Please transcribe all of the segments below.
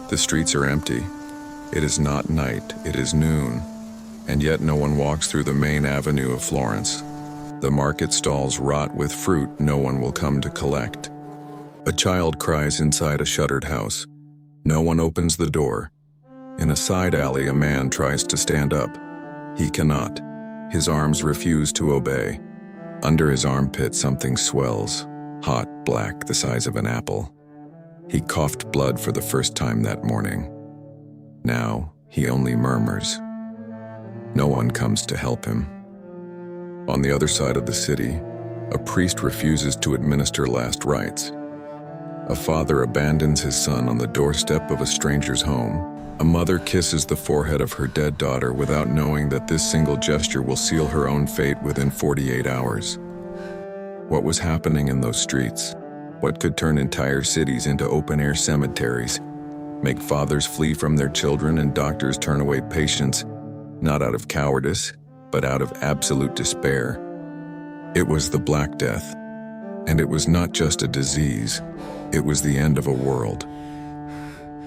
The streets are empty. It is not night, it is noon, and yet no one walks through the main avenue of Florence. The market stalls rot with fruit no one will come to collect. A child cries inside a shuttered house. No one opens the door. In a side alley, a man tries to stand up. He cannot. His arms refuse to obey. Under his armpit, something swells, hot, black, the size of an apple. He coughed blood for the first time that morning. Now, he only murmurs. No one comes to help him. On the other side of the city, a priest refuses to administer last rites. A father abandons his son on the doorstep of a stranger's home. A mother kisses the forehead of her dead daughter without knowing that this single gesture will seal her own fate within 48 hours. What was happening in those streets? What could turn entire cities into open-air cemeteries, make fathers flee from their children and doctors turn away patients, not out of cowardice, but out of absolute despair? It was the Black Death, and it was not just a disease, it was the end of a world.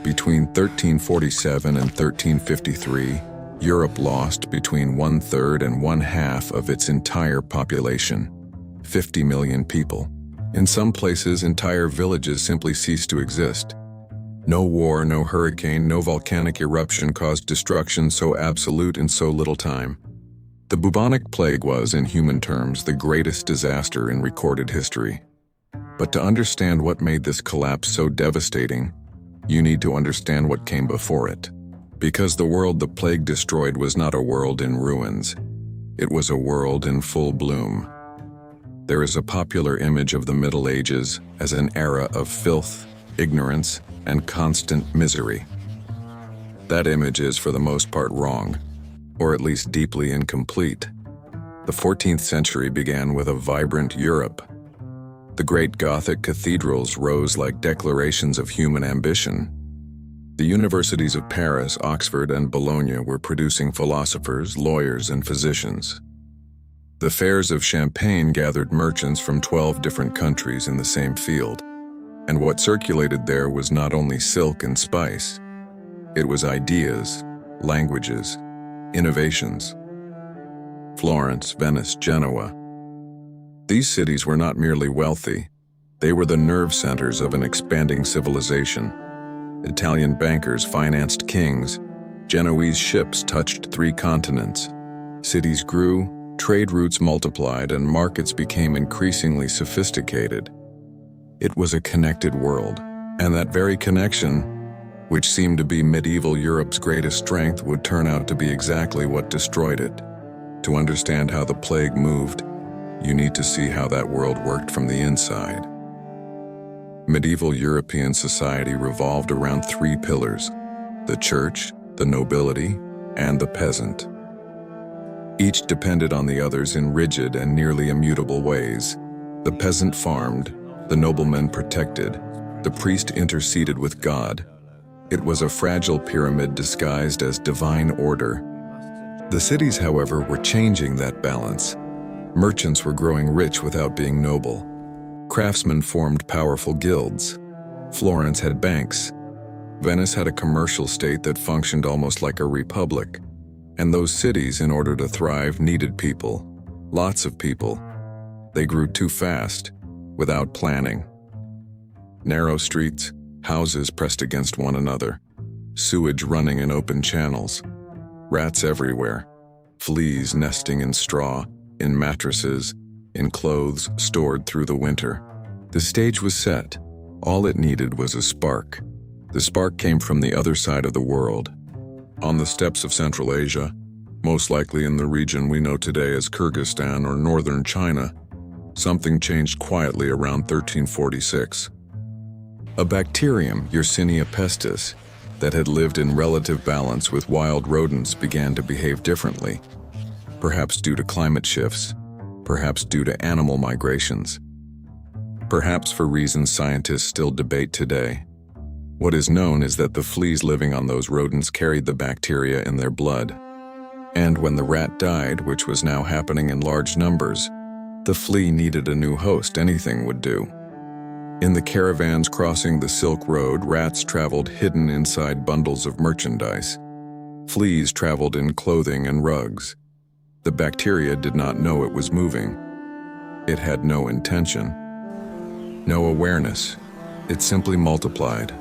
Between 1347 and 1353, Europe lost between 1/3 and 1/2 of its entire population, 50 million people. In some places, entire villages simply ceased to exist. No war, no hurricane, no volcanic eruption caused destruction so absolute in so little time. The bubonic plague was, in human terms, the greatest disaster in recorded history. But to understand what made this collapse so devastating, you need to understand what came before it. Because the world the plague destroyed was not a world in ruins. It was a world in full bloom. There is a popular image of the Middle Ages as an era of filth, ignorance, and constant misery. That image is, for the most part, wrong, or at least deeply incomplete. The 14th century began with a vibrant Europe. The great Gothic cathedrals rose like declarations of human ambition. The universities of Paris, Oxford, and Bologna were producing philosophers, lawyers, and physicians. The fairs of Champagne gathered merchants from 12 different countries in the same field, and what circulated there was not only silk and spice, it was ideas, languages, innovations. Florence, Venice, Genoa. These cities were not merely wealthy, they were the nerve centers of an expanding civilization. Italian bankers financed kings, Genoese ships touched 3 continents. Cities grew, trade routes multiplied, and markets became increasingly sophisticated. It was a connected world, and that very connection, which seemed to be medieval Europe's greatest strength, would turn out to be exactly what destroyed it. To understand how the plague moved, you need to see how that world worked from the inside. Medieval European society revolved around 3 pillars: the church, the nobility, and the peasant. Each depended on the others in rigid and nearly immutable ways. The peasant farmed, the nobleman protected, the priest interceded with God. It was a fragile pyramid disguised as divine order. The cities, however, were changing that balance. Merchants were growing rich without being noble. Craftsmen formed powerful guilds. Florence had banks. Venice had a commercial state that functioned almost like a republic. And those cities, in order to thrive, needed people. Lots of people. They grew too fast, without planning. Narrow streets, houses pressed against one another, sewage running in open channels, rats everywhere, fleas nesting in straw, in mattresses, in clothes stored through the winter. The stage was set. All it needed was a spark. The spark came from the other side of the world. On the steppes of Central Asia, most likely in the region we know today as Kyrgyzstan or northern China, something changed quietly around 1346. A bacterium, Yersinia pestis, that had lived in relative balance with wild rodents began to behave differently. Perhaps due to climate shifts, perhaps due to animal migrations, perhaps for reasons scientists still debate today. What is known is that the fleas living on those rodents carried the bacteria in their blood. And when the rat died, which was now happening in large numbers, the flea needed a new host. Anything would do. In the caravans crossing the Silk Road, rats traveled hidden inside bundles of merchandise. Fleas traveled in clothing and rugs. The bacteria did not know it was moving. It had no intention, no awareness. It simply multiplied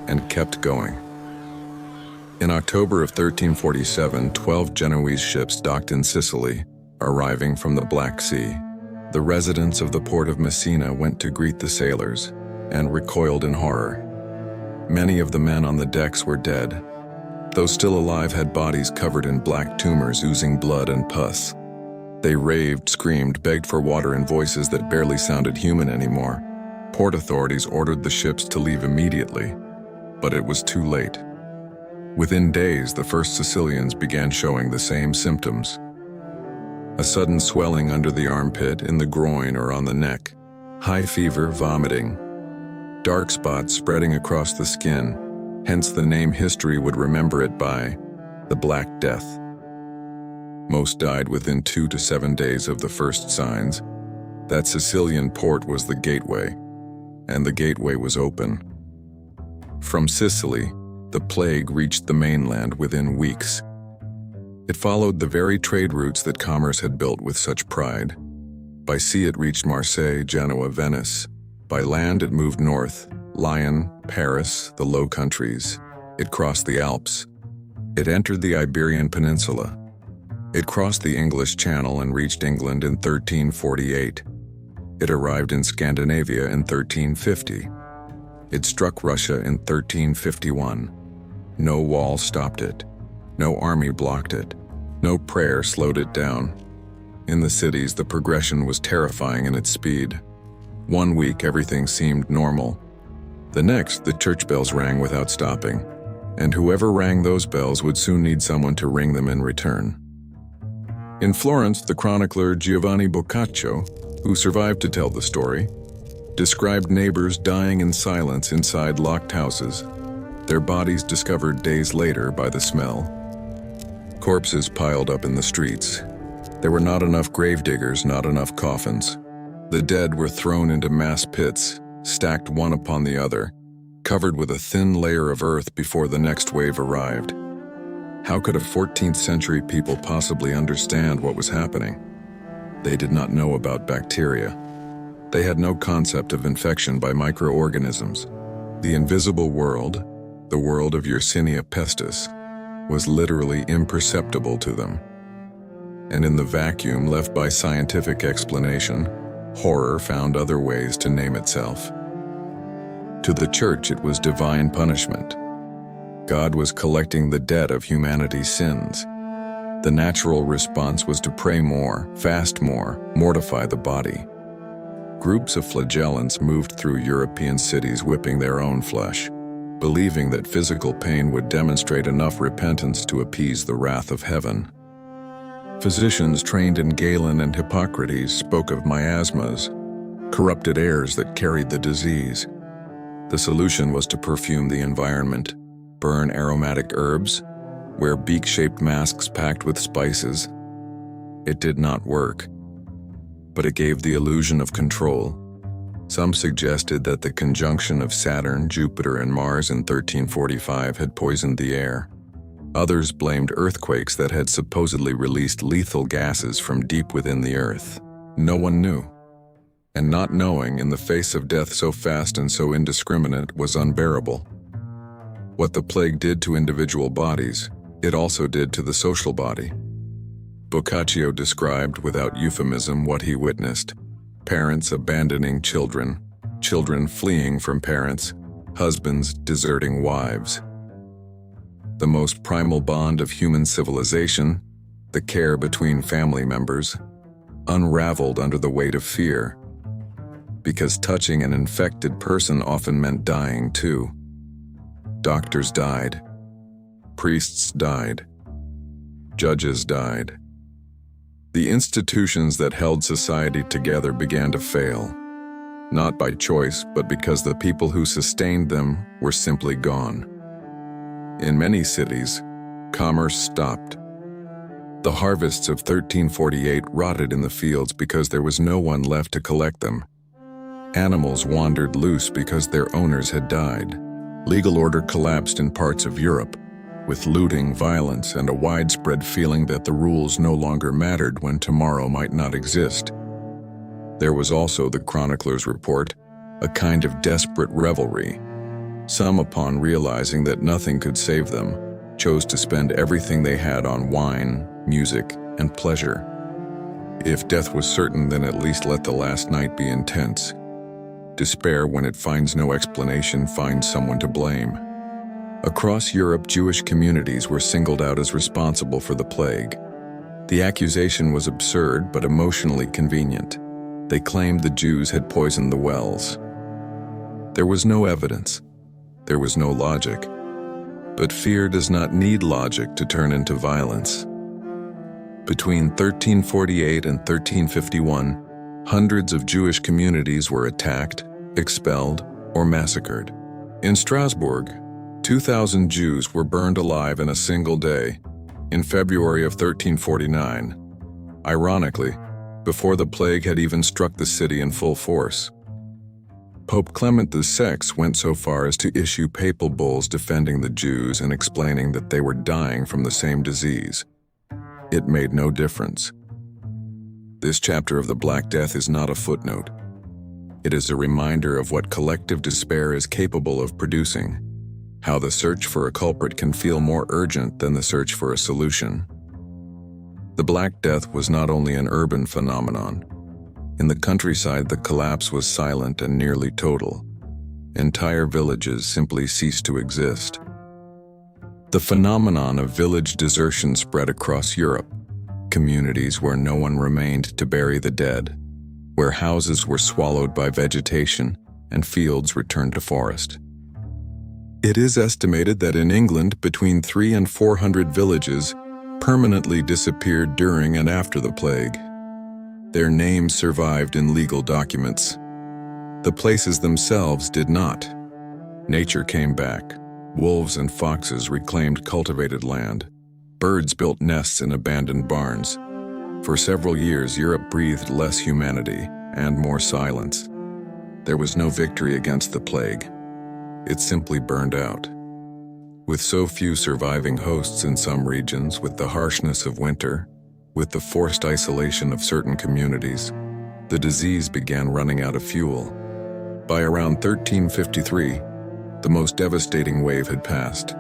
and kept going. In October of 1347, 12 Genoese ships docked in Sicily, arriving from the Black Sea. The residents of the port of Messina went to greet the sailors and recoiled in horror. Many of the men on the decks were dead. Those still alive had bodies covered in black tumors oozing blood and pus. They raved, screamed, begged for water in voices that barely sounded human anymore. Port authorities ordered the ships to leave immediately, but it was too late. Within days, the first Sicilians began showing the same symptoms. A sudden swelling under the armpit, in the groin, or on the neck. High fever, vomiting. Dark spots spreading across the skin, hence the name history would remember it by the Black Death. Most died within 2 to 7 days of the first signs. That Sicilian port was the gateway, and the gateway was open. From Sicily, the plague reached the mainland within weeks. It followed the very trade routes that commerce had built with such pride. By sea it reached Marseille, Genoa, Venice. By land it moved north, Lyon, Paris, the Low Countries. It crossed the Alps. It entered the Iberian Peninsula. It crossed the English Channel and reached England in 1348. It arrived in Scandinavia in 1350. It struck Russia in 1351. No wall stopped it. No army blocked it. No prayer slowed it down. In the cities, the progression was terrifying in its speed. 1 week, everything seemed normal. The next, the church bells rang without stopping, and whoever rang those bells would soon need someone to ring them in return. In Florence, the chronicler Giovanni Boccaccio, who survived to tell the story, described neighbors dying in silence inside locked houses, their bodies discovered days later by the smell. Corpses piled up in the streets. There were not enough gravediggers, not enough coffins. The dead were thrown into mass pits, stacked one upon the other, covered with a thin layer of earth before the next wave arrived. How could a 14th century people possibly understand what was happening? They did not know about bacteria. They had no concept of infection by microorganisms. The invisible world, the world of Yersinia pestis, was literally imperceptible to them. And in the vacuum left by scientific explanation, horror found other ways to name itself. To the church, it was divine punishment. God was collecting the debt of humanity's sins. The natural response was to pray more, fast more, mortify the body. Groups of flagellants moved through European cities whipping their own flesh, believing that physical pain would demonstrate enough repentance to appease the wrath of heaven. Physicians trained in Galen and Hippocrates spoke of miasmas, corrupted airs that carried the disease. The solution was to perfume the environment, burn aromatic herbs, wear beak-shaped masks packed with spices. It did not work, but it gave the illusion of control. Some suggested that the conjunction of Saturn, Jupiter, and Mars in 1345 had poisoned the air. Others blamed earthquakes that had supposedly released lethal gases from deep within the earth. No one knew. And not knowing in the face of death so fast and so indiscriminate was unbearable. What the plague did to individual bodies, it also did to the social body. Boccaccio described without euphemism what he witnessed: parents abandoning children, children fleeing from parents, husbands deserting wives. The most primal bond of human civilization, the care between family members, unraveled under the weight of fear. Because touching an infected person often meant dying too. Doctors died. Priests died. Judges died. The institutions that held society together began to fail, not by choice, but because the people who sustained them were simply gone. In many cities, commerce stopped. The harvests of 1348 rotted in the fields because there was no one left to collect them. Animals wandered loose because their owners had died. Legal order collapsed in parts of Europe, with looting, violence, and a widespread feeling that the rules no longer mattered when tomorrow might not exist. There was also the chronicler's report, a kind of desperate revelry. Some, upon realizing that nothing could save them, chose to spend everything they had on wine, music, and pleasure. If death was certain, then at least let the last night be intense. Despair, when it finds no explanation, finds someone to blame. Across Europe, Jewish communities were singled out as responsible for the plague. The accusation was absurd but emotionally convenient. They claimed the Jews had poisoned the wells. There was no evidence. There was no logic. But fear does not need logic to turn into violence. Between 1348 and 1351, hundreds of Jewish communities were attacked, expelled, or massacred. In Strasbourg, 2,000 Jews were burned alive in a single day, in February of 1349. Ironically, before the plague had even struck the city in full force. Pope Clement VI went so far as to issue papal bulls defending the Jews and explaining that they were dying from the same disease. It made no difference. This chapter of the Black Death is not a footnote. It is a reminder of what collective despair is capable of producing, how the search for a culprit can feel more urgent than the search for a solution. The Black Death was not only an urban phenomenon. In the countryside, the collapse was silent and nearly total. Entire villages simply ceased to exist. The phenomenon of village desertion spread across Europe. Communities where no one remained to bury the dead, where houses were swallowed by vegetation and fields returned to forest. It is estimated that in England, between 300 and 400 villages permanently disappeared during and after the plague. Their names survived in legal documents. The places themselves did not. Nature came back. Wolves and foxes reclaimed cultivated land. Birds built nests in abandoned barns. For several years, Europe breathed less humanity and more silence. There was no victory against the plague. It simply burned out. With so few surviving hosts in some regions, with the harshness of winter, with the forced isolation of certain communities, the disease began running out of fuel. By around 1353, the most devastating wave had passed.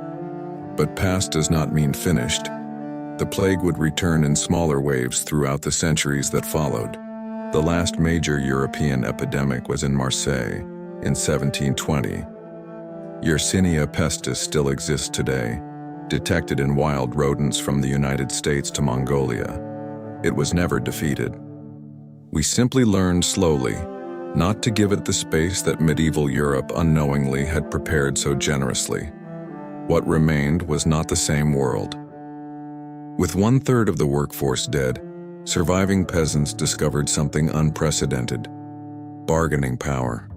But past does not mean finished. The plague would return in smaller waves throughout the centuries that followed. The last major European epidemic was in Marseille in 1720. Yersinia pestis still exists today, detected in wild rodents from the United States to Mongolia. It was never defeated. We simply learned slowly not to give it the space that medieval Europe unknowingly had prepared so generously. What remained was not the same world. With 1/3 of the workforce dead, surviving peasants discovered something unprecedented: bargaining power.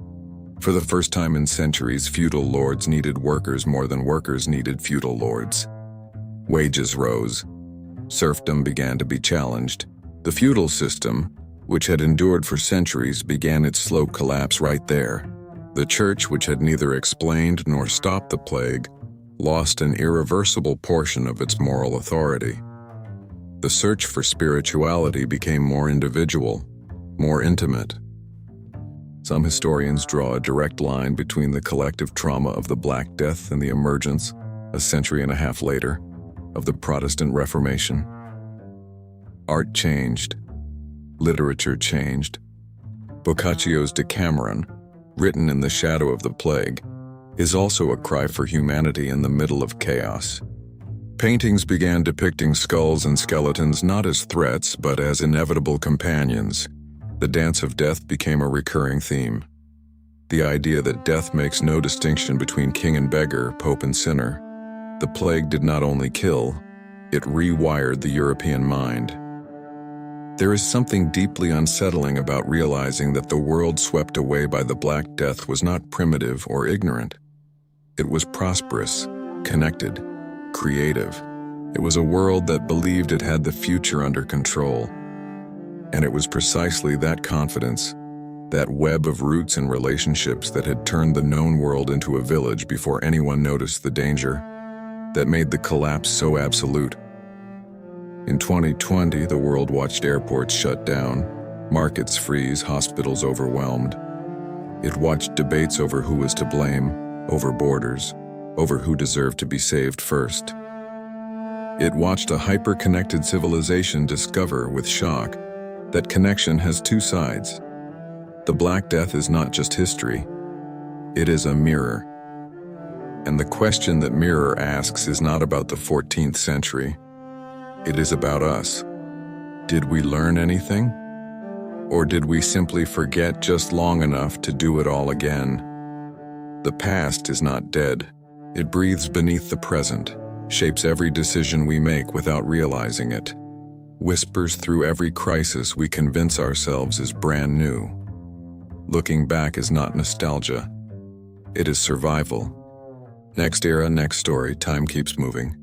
For the first time in centuries, feudal lords needed workers more than workers needed feudal lords. Wages rose. Serfdom began to be challenged. The feudal system, which had endured for centuries, began its slow collapse right there. The church, which had neither explained nor stopped the plague, lost an irreversible portion of its moral authority. The search for spirituality became more individual, more intimate. Some historians draw a direct line between the collective trauma of the Black Death and the emergence, a century and a half later, of the Protestant Reformation. Art changed. Literature changed. Boccaccio's Decameron, written in the shadow of the plague, is also a cry for humanity in the middle of chaos. Paintings began depicting skulls and skeletons not as threats but as inevitable companions. The dance of death became a recurring theme. The idea that death makes no distinction between king and beggar, pope and sinner. The plague did not only kill, it rewired the European mind. There is something deeply unsettling about realizing that the world swept away by the Black Death was not primitive or ignorant. It was prosperous, connected, creative. It was a world that believed it had the future under control. And it was precisely that confidence, That web of roots and relationships that had turned the known world into a village before anyone noticed the danger, that made the collapse so absolute. In 2020, the world watched airports shut down, markets freeze, hospitals overwhelmed. It watched debates over who was to blame, over borders, over who deserved to be saved first. It watched a hyper-connected civilization discover with shock that connection has two sides. The Black Death is not just history, it is a mirror. And the question that mirror asks is not about the 14th century, it is about us. Did we learn anything? Or did we simply forget just long enough to do it all again? The past is not dead. It breathes beneath the present, shapes every decision we make without realizing it, whispers through every crisis we convince ourselves is brand new. Looking back is not nostalgia. It is survival. Next era, next story, time keeps moving.